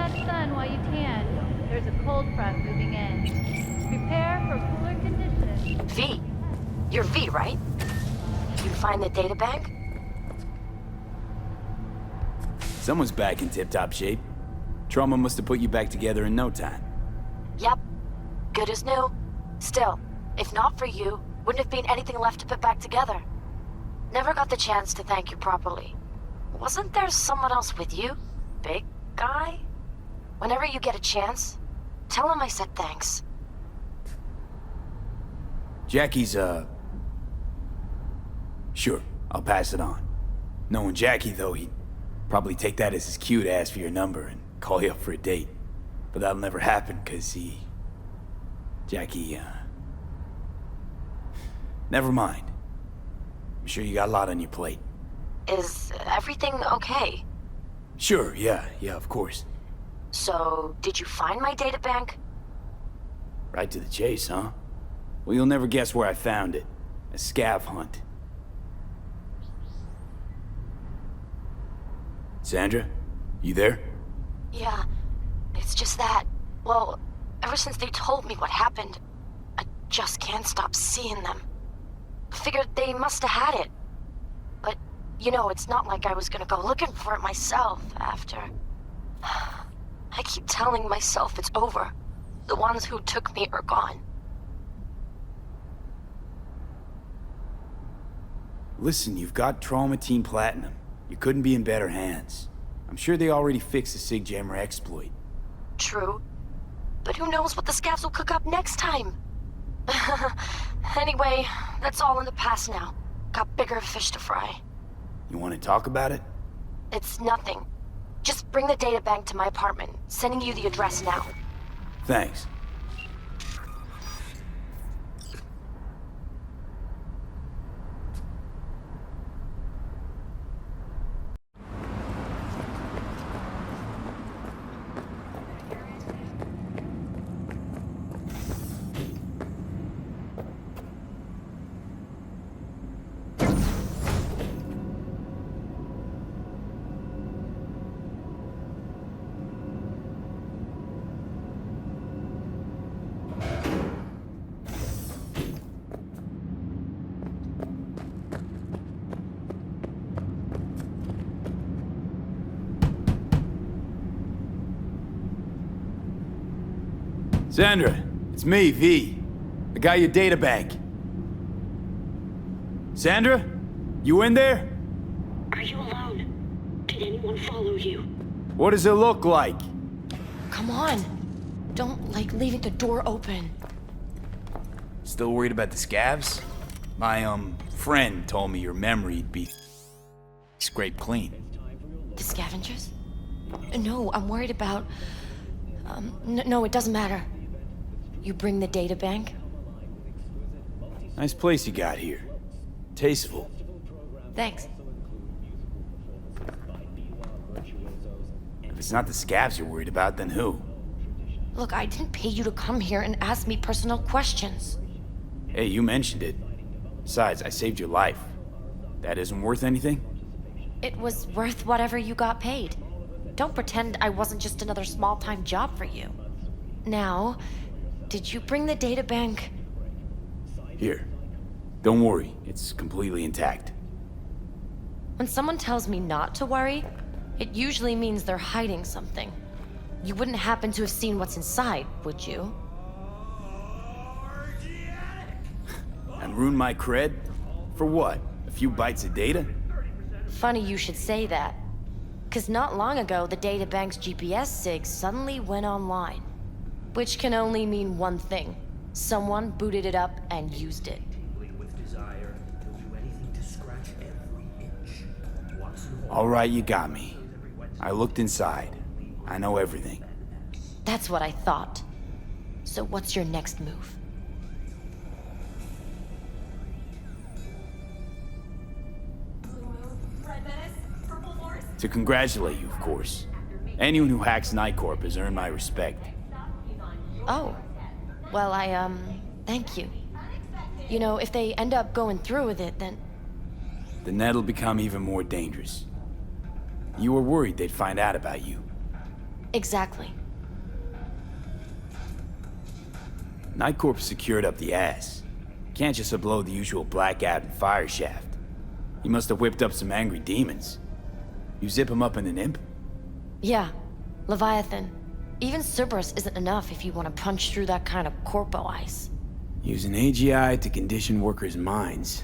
that sun while you can. There's a cold front moving in. Prepare for cooler conditions. V. You're V, right? You find the databank? Someone's back in tip-top shape. Trauma must have put you back together in no time. Yep. Good as new. Still, if not for you, wouldn't have been anything left to put back together. Never got the chance to thank you properly. Wasn't there someone else with you? Big guy? Whenever you get a chance, tell him I said thanks. Jackie's, Sure, I'll pass it on. Knowing Jackie, though, he'd probably take that as his cue to ask for your number and call you up for a date. But that'll never happen, 'cause Jackie, never mind. I'm sure you got a lot on your plate. Is everything okay? Sure, yeah, of course. So, did you find my databank? Right to the chase, huh? Well, you'll never guess where I found it. A scav hunt. Sandra? You there? Yeah, it's just that. Well, ever since they told me what happened, I just can't stop seeing them. Figured they must have had it. But, you know, it's not like I was gonna go looking for it myself after. I keep telling myself it's over. The ones who took me are gone. Listen, you've got Trauma Team Platinum. You couldn't be in better hands. I'm sure they already fixed the Sig Jammer exploit. True. But who knows what the scavs will cook up next time? Anyway, that's all in the past now. Got bigger fish to fry. You want to talk about it? It's nothing. Just bring the databank to my apartment. Sending you the address now. Thanks. Sandra, it's me, V. I got your databank. Sandra? You in there? Are you alone? Did anyone follow you? What does it look like? Come on. Don't like leaving the door open. Still worried about the scavs? My, friend told me your memory'd be scraped clean. The scavengers? No, I'm worried about... no, it doesn't matter. You bring the databank? Nice place you got here. Tasteful. Thanks. If it's not the scavs you're worried about, then who? Look, I didn't pay you to come here and ask me personal questions. Hey, you mentioned it. Besides, I saved your life. That isn't worth anything? It was worth whatever you got paid. Don't pretend I wasn't just another small-time job for you. Now, did you bring the databank? Here. Don't worry, it's completely intact. When someone tells me not to worry, it usually means they're hiding something. You wouldn't happen to have seen what's inside, would you? And ruin my cred? For what? A few bytes of data? Funny you should say that. 'Cause not long ago, the databank's GPS sig suddenly went online. Which can only mean one thing. Someone booted it up and used it. All right, you got me. I looked inside. I know everything. That's what I thought. So what's your next move? To congratulate you, of course. Anyone who hacks Night Corp has earned my respect. Oh. Well, thank you. You know, if they end up going through with it, then... The net'll become even more dangerous. You were worried they'd find out about you. Exactly. Night Corp secured up the ass. Can't just upload the usual blackout and fire shaft. He must have whipped up some angry demons. You zip him up in an imp? Yeah, Leviathan. Even Cerberus isn't enough if you want to punch through that kind of corpo ice. Using AGI to condition workers' minds.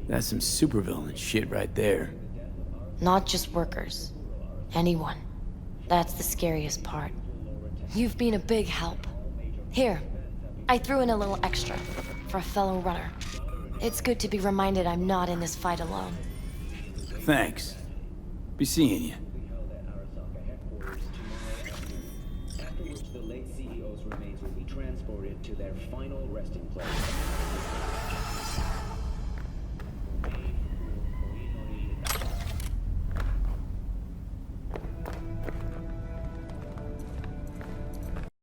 That's some supervillain shit right there. Not just workers. Anyone. That's the scariest part. You've been a big help. Here, I threw in a little extra for a fellow runner. It's good to be reminded I'm not in this fight alone. Thanks. Be seeing you. After which the late CEO's remains will be transported to their final resting place.